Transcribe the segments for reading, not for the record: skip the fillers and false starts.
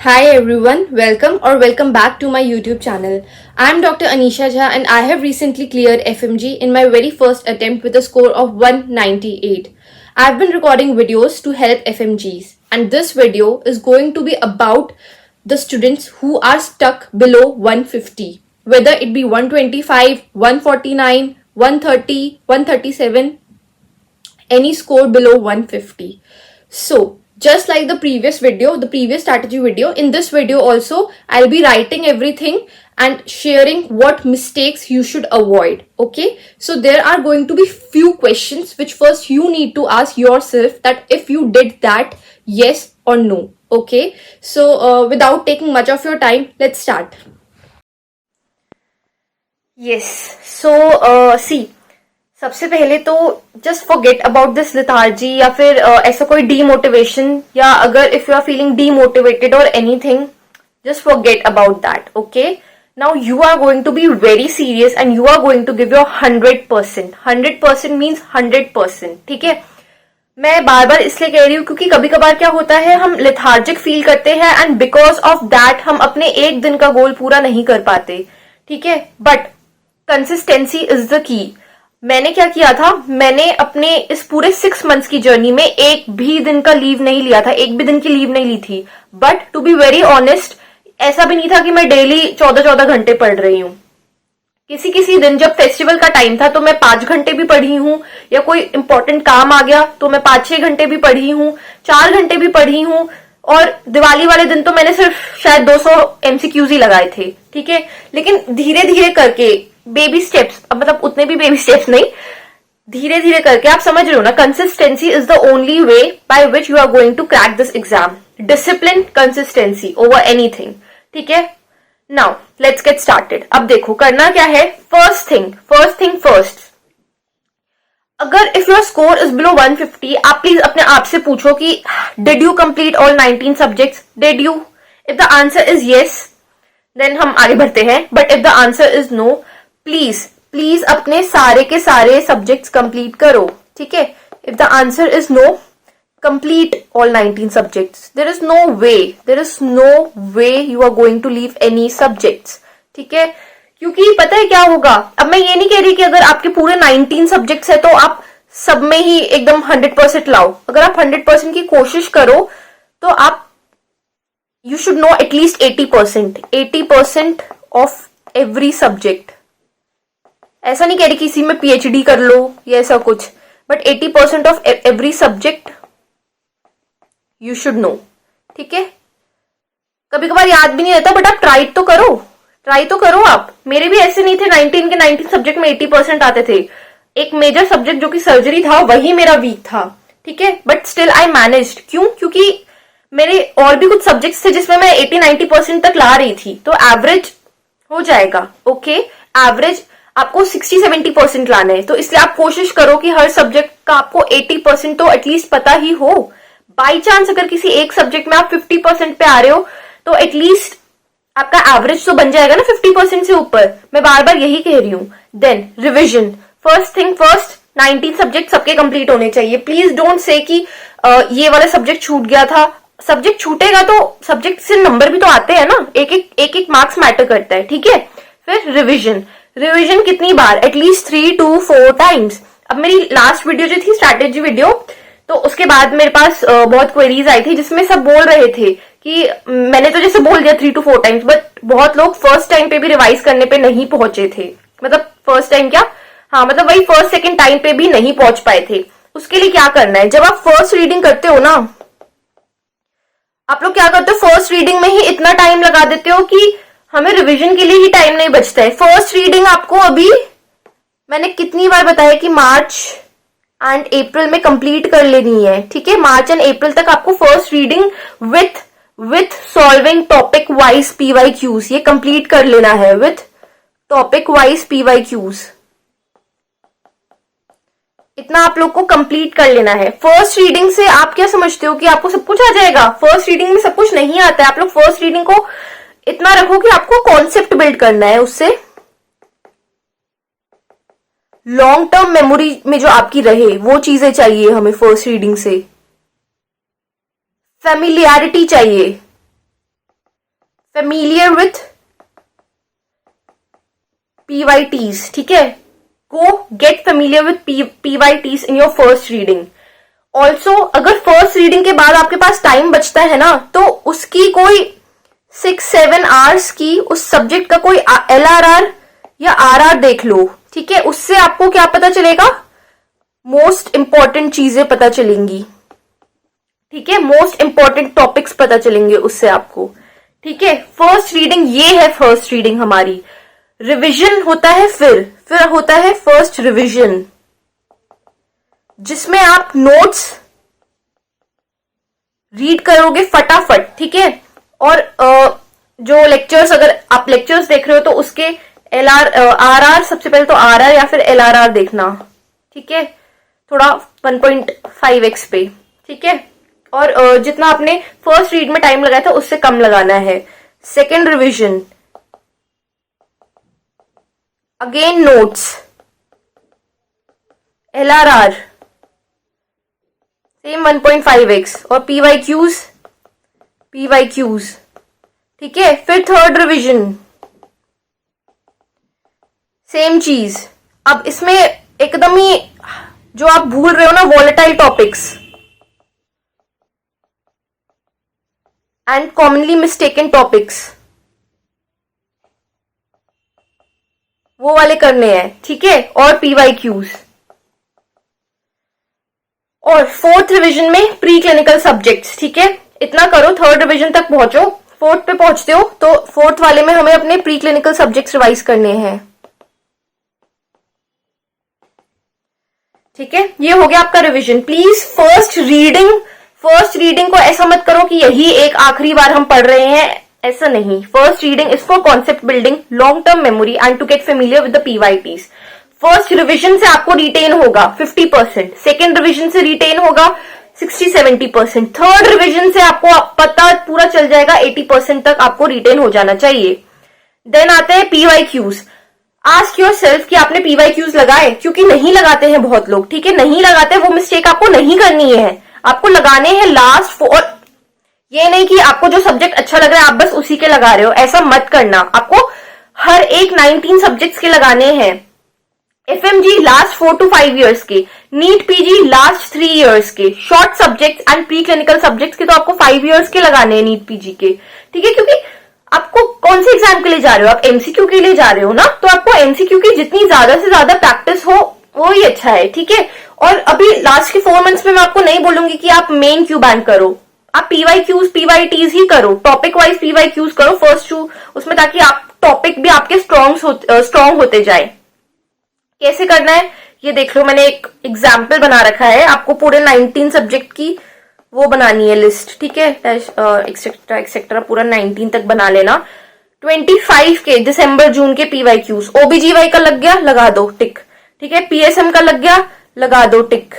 Hi everyone, welcome back to my YouTube channel. I'm Dr. Anisha Jha and I have recently cleared FMG in my very first attempt with a score of 198. I've been recording videos to help FMGs and this video is going to be about the students who are stuck below 150. Whether it be 125, 149, 130, 137, any score below 150. So just like the previous video, the previous strategy video, in this video also I'll be writing everything and sharing what mistakes you should avoid. Okay, so there are going to be few questions which first you need to ask yourself that if you did that, yes or no. Okay, so without taking much of your time, let's start. Yes, so see, सबसे पहले तो just forget about this lethargy या फिर ऐसा कोई demotivation, या अगर if you are feeling demotivated और anything, just forget about that. Okay, now you are going to be very serious and you are going to give your 100%. 100% means 100%. ठीक है, मैं बार बार इसलिए कह रही हूँ क्योंकि कभी कभार क्या होता है, हम लेथार्जिक फील करते हैं एंड बिकॉज ऑफ दैट हम अपने एक दिन का गोल पूरा नहीं कर पाते. ठीक है, but consistency is the key. मैंने क्या किया था, मैंने अपने इस पूरे 6 मंथ्स की जर्नी में एक भी दिन का लीव नहीं लिया था, एक भी दिन की लीव नहीं ली थी. But to be very honest, ऐसा भी नहीं था कि मैं डेली 14-14 घंटे पढ़ रही हूँ. किसी किसी दिन जब फेस्टिवल का टाइम था तो मैं 5 घंटे भी पढ़ी हूँ, या कोई इंपॉर्टेंट काम आ गया तो मैं 5-6 घंटे भी पढ़ी हूँ, 4 घंटे भी पढ़ी हूँ. और दिवाली वाले दिन तो मैंने सिर्फ शायद 200 MCQs ही लगाए थे. ठीक है, लेकिन धीरे धीरे करके बेबी स्टेप्स, मतलब उतने भी बेबी स्टेप्स नहीं, धीरे धीरे करके, आप समझ रहे हो ना, consistency is the only way by which you are going to crack this exam. Discipline, consistency over anything. ठीक है, नाउ लेट्स गेट स्टार्टेड. अब देखो करना क्या है. फर्स्ट थिंग फर्स्ट, अगर if your score is below 150, आप प्लीज अपने आप से पूछो कि did you complete all 19 subjects. Did you? If the answer is yes, then हम आगे बढ़ते हैं. But if the answer is no, please अपने सारे के सारे सब्जेक्ट्स कंप्लीट करो. ठीक है, if the answer is no, complete all 19 subjects. There is no way you are going to leave any subjects. ठीक है, क्योंकि पता है क्या होगा. अब मैं ये नहीं कह रही कि अगर आपके पूरे 19 सब्जेक्ट्स है तो आप सब में ही एकदम 100% लाओ. अगर आप 100% की कोशिश करो तो आप, you should know at least 80% of every subject. ऐसा नहीं कह रही कि इसी में PhD कर लो या ऐसा कुछ, but 80% of every subject you should know. ठीक है, कभी कभार याद भी नहीं रहता, बट आप ट्राई तो करो आप. मेरे भी ऐसे नहीं थे 19 के 19 सब्जेक्ट में 80% आते थे. एक मेजर सब्जेक्ट जो कि सर्जरी था वही मेरा वीक था. ठीक है, बट स्टिल आई मैनेज्ड. क्यों? क्योंकि मेरे और भी कुछ सब्जेक्ट्स थे जिसमें मैं 80-90% तक ला रही थी, तो एवरेज हो जाएगा. ओके, एवरेज आपको 60-70% लाना है, तो इसलिए आप कोशिश करो कि हर सब्जेक्ट का आपको 80% तो एटलीस्ट पता ही हो. बाई चांस अगर किसी एक सब्जेक्ट में आप 50% पे आ रहे हो तो एटलीस्ट आपका एवरेज तो बन जाएगा ना 50% से ऊपर. मैं बार बार यही कह रही हूं. Then revision. First thing first, 19 subject सबके कंप्लीट होने चाहिए. प्लीज डोंट से कि ये वाला सब्जेक्ट छूट गया था. सब्जेक्ट छूटेगा तो सब्जेक्ट से नंबर भी तो आते हैं ना, एक मार्क्स मैटर करता है. ठीक है, फिर रिविजन कितनी बार? At least 3 to 4 times. अब मेरी लास्ट वीडियो जो थी स्ट्रैटेजी वीडियो, तो उसके बाद मेरे पास बहुत क्वेरीज आई थी जिसमें सब बोल रहे थे कि मैंने तो जैसे बोल दिया 3 to 4 टाइम्स, बट बहुत लोग फर्स्ट टाइम पे भी रिवाइज करने पे नहीं पहुंचे थे. मतलब फर्स्ट टाइम क्या, हाँ मतलब वही फर्स्ट सेकेंड टाइम पे भी नहीं पहुंच पाए थे. उसके लिए क्या करना है, जब आप फर्स्ट रीडिंग करते हो ना, आप लोग क्या करते हो, फर्स्ट रीडिंग में ही इतना टाइम लगा देते हो कि हमें रिवीजन के लिए ही टाइम नहीं बचता है. फर्स्ट रीडिंग आपको अभी मैंने कितनी बार बताया कि मार्च एंड अप्रैल में कंप्लीट कर लेनी है. ठीक है, मार्च एंड अप्रैल तक आपको first reading with solving topic wise PYQs ये कंप्लीट कर लेना है. विथ टॉपिक वाइज PYQs इतना आप लोग को कंप्लीट कर लेना है. फर्स्ट रीडिंग से आप क्या समझते हो कि आपको सब कुछ आ जाएगा? फर्स्ट रीडिंग में सब कुछ नहीं आता है. आप लोग फर्स्ट रीडिंग को इतना रखो कि आपको कॉन्सेप्ट बिल्ड करना है. उससे लॉन्ग टर्म मेमोरी में जो आपकी रहे वो चीजें चाहिए हमें. फर्स्ट रीडिंग से फैमिलियरिटी चाहिए. फेमिलियर विथ PYTs, ठीक है, go get familiar with PYTs in your first reading. Also, अगर फर्स्ट रीडिंग के बाद आपके पास टाइम बचता है ना, तो उसकी कोई 6-7 आवर्स की उस सब्जेक्ट का कोई LRR या RR देख लो, ठीक है। उससे आपको क्या पता चलेगा, मोस्ट इंपॉर्टेंट चीजें पता चलेंगी, ठीक है, मोस्ट इंपॉर्टेंट टॉपिक्स पता चलेंगे उससे आपको, ठीक है। फर्स्ट रीडिंग ये है, फर्स्ट रीडिंग हमारी। रिवीजन होता है फिर होता है फर्स्ट रिवीजन, जिसमें आप नोट्स रीड करोगे फटाफट, ठीक है। और जो लेक्चर्स, अगर आप लेक्चर्स देख रहे हो तो उसके RR, सबसे पहले तो RR या फिर LRR देखना, ठीक है, थोड़ा 1.5x पे, ठीक है। और जितना आपने फर्स्ट रीड में टाइम लगाया था उससे कम लगाना है। Second revision, again notes, LRR same 1.5x, और PYQs, ठीक है। फिर थर्ड रिवीजन, सेम चीज। अब इसमें एकदम ही जो आप भूल रहे हो ना, volatile topics and commonly mistaken topics, वो वाले करने हैं, ठीक है, और PYQs। और फोर्थ रिवीजन में प्री क्लिनिकल सब्जेक्ट्स, ठीक है, इतना करो, थर्ड रिवीजन तक पहुंचो। फोर्थ पे पहुंचते हो तो फोर्थ वाले में हमें अपने प्री क्लिनिकल सब्जेक्ट्स रिवाइज करने हैं, ठीक है। ये हो गया आपका रिवीजन। प्लीज फर्स्ट रीडिंग को ऐसा मत करो कि यही एक आखिरी बार हम पढ़ रहे हैं, ऐसा नहीं। First reading is for concept building, long term memory and to get familiar with the PYTs। First revision से आपको रिटेन होगा 50%, सेकेंड रिवीजन से रिटेन होगा 60-70%, थर्ड रिवीजन से आपको पता पूरा चल जाएगा 80% तक आपको रिटेन हो जाना चाहिए। देन आते हैं PYQs। आस्क योर सेल्फ कि आपने PYQs लगाए, क्योंकि नहीं लगाते हैं बहुत लोग, ठीक है, नहीं लगाते, वो मिस्टेक आपको नहीं करनी है, आपको लगाने हैं लास्ट। और ये नहीं कि आपको जो सब्जेक्ट अच्छा लग रहा है आप बस उसी के लगा रहे हो, ऐसा मत करना। आपको हर एक 19 सब्जेक्ट्स के लगाने हैं। FMG लास्ट 4 to 5 ईयर्स के, नीट PG लास्ट 3 ईयर्स के, short subjects and pre clinical subjects के तो आपको 5 ईयर्स के लगाने हैं नीट PG के, ठीक है। क्योंकि आपको कौन से एग्जाम के लिए जा रहे हो, आप MCQ के लिए जा रहे हो ना, तो आपको MCQ की जितनी ज्यादा से ज्यादा प्रैक्टिस हो वो ही अच्छा है, ठीक है। और अभी लास्ट के 4 मंथ्स में मैं आपको नहीं बोलूंगी कि आप मेन क्यू बैंक करो, आप PYQs PYTs ही करो, टॉपिक वाइज PYQs करो फर्स्ट 2 उसमें, ताकि आप टॉपिक भी आपके स्ट्रॉन्ग होते जाए। कैसे करना है ये देख लो, मैंने एक एग्जाम्पल बना रखा है, आपको पूरे 19 सब्जेक्ट की वो बनानी है लिस्ट, ठीक है, एक्सेट्रा एक्सेट्रा पूरा 19 तक बना लेना। 25 के दिसंबर जून के PYQs, OBGY का लग गया, लगा दो टिक, ठीक है, PSM का लग गया, लगा दो टिक,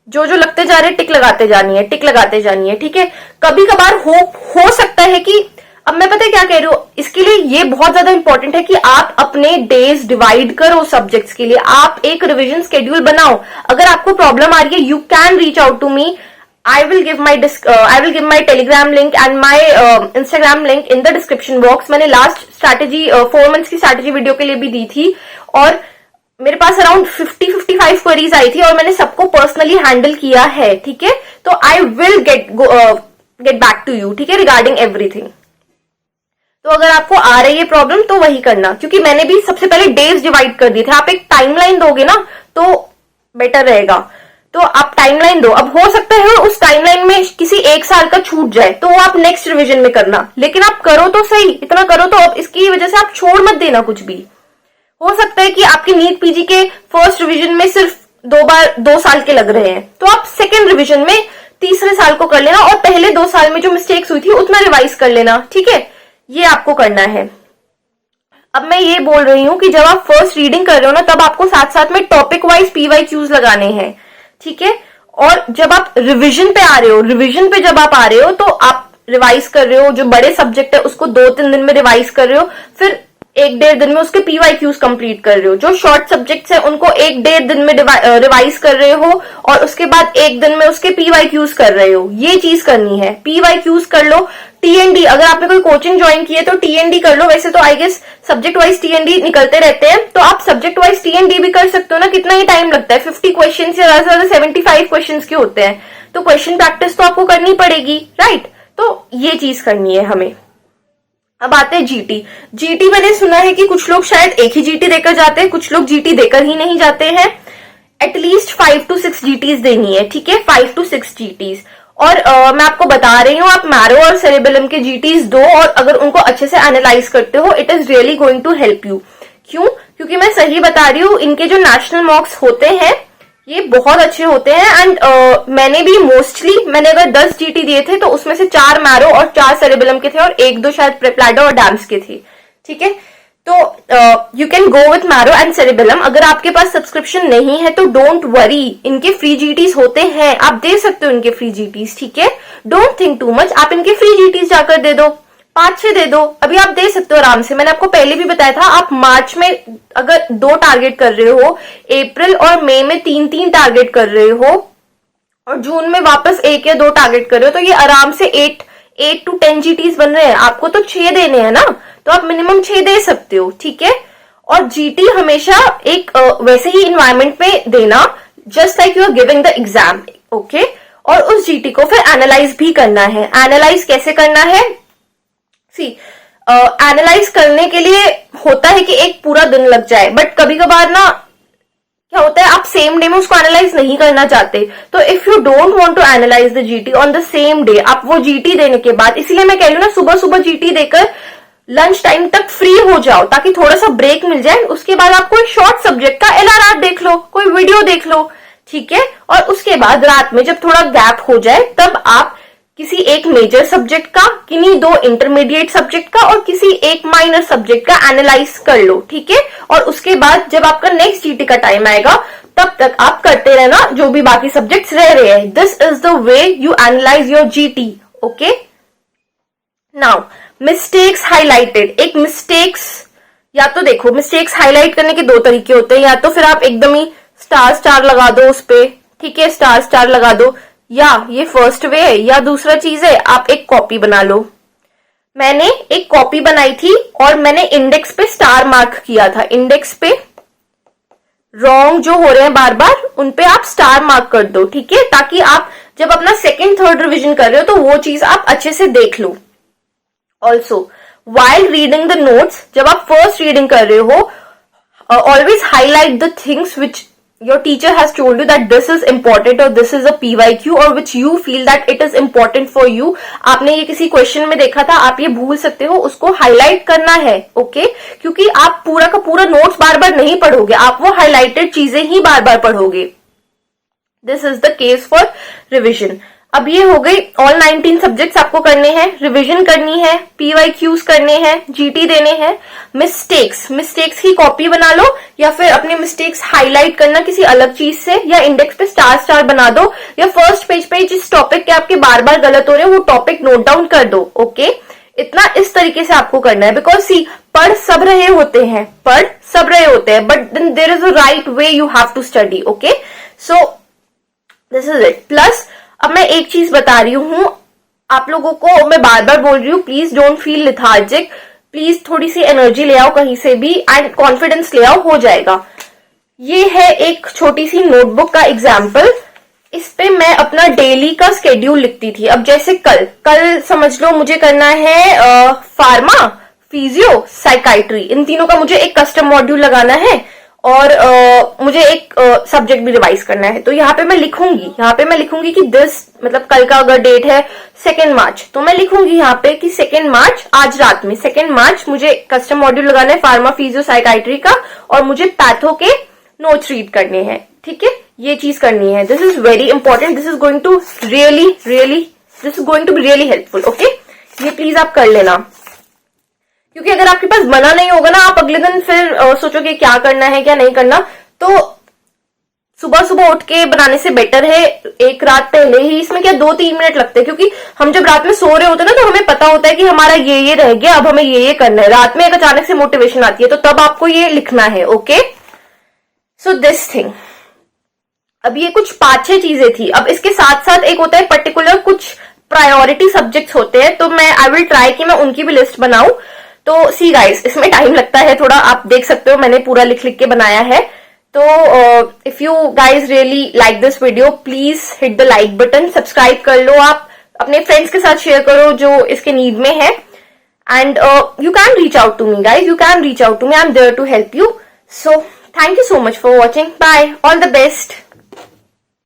जो लगते जा रहे टिक लगाते जानी है, ठीक है। कभी कभार हो सकता है कि, अब मैं पता है क्या कह रही हूँ, इसके लिए ये बहुत ज्यादा इंपॉर्टेंट है कि आप अपने डेज डिवाइड करो सब्जेक्ट्स के लिए, आप एक रिवीजन स्केड्यूल बनाओ। अगर आपको प्रॉब्लम आ रही है, you can reach out to me, I will give my Telegram link and my Instagram link in the description box। मैंने लास्ट स्ट्रैटेजी 4 मंथ्स की स्ट्रैटेजी वीडियो के लिए भी दी थी, और मेरे पास अराउंड 50-55 क्वेरीज आई थी और मैंने सबको पर्सनली हैंडल किया है, ठीक है। तो I will get back to you, ठीक है, रिगार्डिंग एवरीथिंग। तो अगर आपको आ रही है प्रॉब्लम तो वही करना, क्योंकि मैंने भी सबसे पहले डेज डिवाइड कर दिए थे। आप एक टाइमलाइन दोगे ना तो बेटर रहेगा, तो आप टाइमलाइन दो। अब हो सकता है उस टाइमलाइन में किसी एक साल का छूट जाए, तो वो आप नेक्स्ट रिवीजन में करना, लेकिन आप करो तो सही, इतना करो। तो अब इसकी वजह से आप छोड़ मत देना कुछ भी। हो सकता है कि आपके नीट PG के फर्स्ट रिवीजन में सिर्फ 2 साल के लग रहे हैं, तो आप सेकेंड रिवीजन में तीसरे साल को कर लेना, और पहले 2 साल में जो मिस्टेक्स हुई थी उतना रिवाइज कर लेना, ठीक है, ये आपको करना है। अब मैं ये बोल रही हूं कि जब आप फर्स्ट रीडिंग कर रहे हो ना, तब आपको साथ साथ में टॉपिक वाइज PYQs लगाने हैं, ठीक है। और जब आप रिवीजन पे आ रहे हो, रिवीजन पे जब आप आ रहे हो तो आप रिवाइज कर रहे हो, जो बड़े सब्जेक्ट है उसको 2-3 दिन में रिवाइज कर रहे हो, फिर एक डेढ़ दिन में उसके PYQs कंप्लीट कर रहे हो, जो शॉर्ट सब्जेक्ट्स है उनको एक डेढ़ दिन में रिवाइज कर रहे हो और उसके बाद एक दिन में उसके PYQs कर रहे हो, ये चीज करनी है। PYQs कर लो। TND, अगर आपने कोई कोचिंग ज्वाइन की है तो TND कर लो। वैसे तो I guess subject wise TND निकलते रहते हैं, तो आप सब्जेक्ट वाइज TND भी कर सकते हो ना। कितना ही टाइम लगता है, 50 क्वेश्चन या ज्यादा से ज्यादा 75 क्वेश्चन के होते हैं, तो क्वेश्चन प्रैक्टिस तो आपको करनी पड़ेगी, राइट। तो ये चीज करनी है हमें। अब आते हैं GT मैंने सुना है कि कुछ लोग शायद एक ही GT देकर जाते हैं, कुछ लोग GT देकर ही नहीं जाते हैं। एटलीस्ट 5 to 6 GTs देनी है, ठीक है, 5 to 6 GTs। और मैं आपको बता रही हूँ, आप मैरो और सेरेबेलम के GTs दो और अगर उनको अच्छे से एनालाइज करते हो, it is really going to help you. क्यों? क्योंकि मैं सही बता रही हूँ, इनके जो नेशनल मार्क्स होते हैं ये बहुत अच्छे होते हैं। एंड मैंने भी मैंने अगर 10 GT दिए थे तो उसमें से 4 मैरो और 4 सेरेबेलम के थे और 1-2 शायद प्रेप्लाडो और डैम्स के थे, ठीक है। तो you can go with marrow and cerebellum. अगर आपके पास सब्सक्रिप्शन नहीं है तो डोंट वरी, इनके फ्री GTs होते हैं, आप दे सकते हो इनके फ्री GTs, ठीक है। डोंट थिंक टू मच, आप इनके फ्री GTs जाकर दे दो, 5-6 दे दो, अभी आप दे सकते हो आराम से। मैंने आपको पहले भी बताया था, आप मार्च में अगर 2 टारगेट कर रहे हो, अप्रैल और मई में 3-3 टारगेट कर रहे हो और जून में वापस 1 या 2 टारगेट कर रहे हो, तो ये आराम से 8 to 10 GTs बन रहे हैं। आपको तो 6 देने हैं ना, तो आप मिनिमम 6 दे सकते हो, ठीक है। और GT हमेशा एक वैसे ही इन्वायरमेंट में देना, just like you are giving the exam, okay. और उस GT को फिर एनालाइज भी करना है। एनालाइज कैसे करना है? एनालाइज करने के लिए होता है कि एक पूरा दिन लग जाए, बट कभी कभार ना क्या होता है, आप सेम डे में उसको एनालाइज नहीं करना चाहते, तो if you don't want to analyse the GT on the same day, आप वो GT देने के बाद, इसीलिए मैं कह रही हूँ ना, सुबह सुबह GT देकर लंच टाइम तक फ्री हो जाओ ताकि थोड़ा सा ब्रेक मिल जाए। उसके बाद आप कोई शॉर्ट सब्जेक्ट का LRR देख लो, कोई वीडियो देख लो, ठीक है। और उसके बाद रात में जब थोड़ा गैप हो जाए तब आप किसी एक मेजर सब्जेक्ट का, किन्हीं 2 इंटरमीडिएट सब्जेक्ट का और किसी एक माइनर सब्जेक्ट का एनालाइज कर लो, ठीक है। और उसके बाद जब आपका नेक्स्ट GT का टाइम आएगा तब तक आप करते रहना जो भी बाकी सब्जेक्ट्स रह रहे हैं। This is the way you analyse your GT, okay. Now mistakes highlighted. एक मिस्टेक्स, या तो देखो, मिस्टेक्स हाईलाइट करने के 2 तरीके होते हैं, या तो फिर आप एकदम ही स्टार लगा दो उस पे, ठीक है, स्टार लगा दो, या ये फर्स्ट वे है। या दूसरा चीज है, आप एक कॉपी बना लो। मैंने एक कॉपी बनाई थी और मैंने इंडेक्स पे स्टार मार्क किया था। इंडेक्स पे रॉन्ग जो हो रहे हैं बार बार, उन पे आप स्टार मार्क कर दो, ठीक है, ताकि आप जब अपना 2nd 3rd रिविजन कर रहे हो तो वो चीज आप अच्छे से देख लो। Also while reading the notes, जब आप फर्स्ट रीडिंग कर रहे हो, always highlight the things which your teacher has told you that this is important or this is a PYQ or which you feel that it is important for you। आपने ये किसी question में देखा था, आप ये भूल सकते हो, उसको हाईलाइट करना है, ओके। क्योंकि आप पूरा का पूरा नोट्स बार बार नहीं पढ़ोगे, आप वो हाईलाइटेड चीजें ही बार बार पढ़ोगे। This is the case for revision. अब ये हो गई, ऑल 19 सब्जेक्ट्स आपको करने हैं, रिवीजन करनी है, PYQs करने हैं, GT देने हैं। मिस्टेक्स की कॉपी बना लो या फिर अपने मिस्टेक्स हाईलाइट करना किसी अलग चीज से, या इंडेक्स पे स्टार बना दो, या फर्स्ट पेज पे जिस टॉपिक के आपके बार बार गलत हो रहे हैं वो टॉपिक नोट डाउन कर दो, ओके। इतना इस तरीके से आपको करना है, बिकॉज सी पढ़ सब रहे होते हैं, but then there is a right way you have to study, okay. So this is it. Plus अब मैं एक चीज बता रही हूं आप लोगों को, मैं बार बार बोल रही हूँ, please don't feel lethargic, please थोड़ी सी एनर्जी ले आओ कहीं से भी एंड कॉन्फिडेंस ले आओ, हो जाएगा। ये है एक छोटी सी नोटबुक का एग्जाम्पल, इस पे मैं अपना डेली का स्केड्यूल लिखती थी। अब जैसे कल समझ लो मुझे करना है फार्मा, फिजियो, साइकाइट्री, इन तीनों का मुझे एक कस्टम मॉड्यूल लगाना है और मुझे एक सब्जेक्ट भी रिवाइज करना है। तो यहाँ पे मैं लिखूंगी कि दिस, मतलब कल का अगर डेट है 2 मार्च, तो मैं लिखूंगी यहाँ पे कि 2 मार्च, आज रात में 2 मार्च मुझे कस्टम मॉड्यूल लगाना है फार्मा, फिजियो, साइकाइट्री का, और मुझे पैथो के नोट्स रीड करने हैं, ठीक है, ये चीज करनी है। This is very important, this is going to be really helpful, okay. ये प्लीज आप कर लेना, क्योंकि अगर आपके पास बना नहीं होगा ना, आप अगले दिन फिर सोचोगे क्या करना है क्या नहीं करना। तो सुबह सुबह उठ के बनाने से बेटर है एक रात पहले ही। इसमें क्या 2-3 मिनट लगते हैं, क्योंकि हम जब रात में सो रहे होते हैं ना, तो हमें पता होता है कि हमारा ये रह गया, अब हमें ये करना है। रात में एक अचानक से मोटिवेशन आती है, तो तब आपको ये लिखना है। Okay, so this thing. अब ये कुछ 5-6 चीजें थी। अब इसके साथ साथ एक होता है पर्टिकुलर कुछ प्रायोरिटी सब्जेक्ट्स होते हैं, तो मैं आई विल ट्राई कि मैं उनकी भी लिस्ट बनाऊं। तो सी गाइस, इसमें टाइम लगता है थोड़ा, आप देख सकते हो मैंने पूरा लिख लिख के बनाया है। तो if you guys really like this video, please hit the like button, subscribe कर लो, आप अपने फ्रेंड्स के साथ शेयर करो जो इसके नीड में है। And you can reach out to me, guys. You can reach out to me. I'm there to help you. So, thank you so much for watching. Bye. All the best.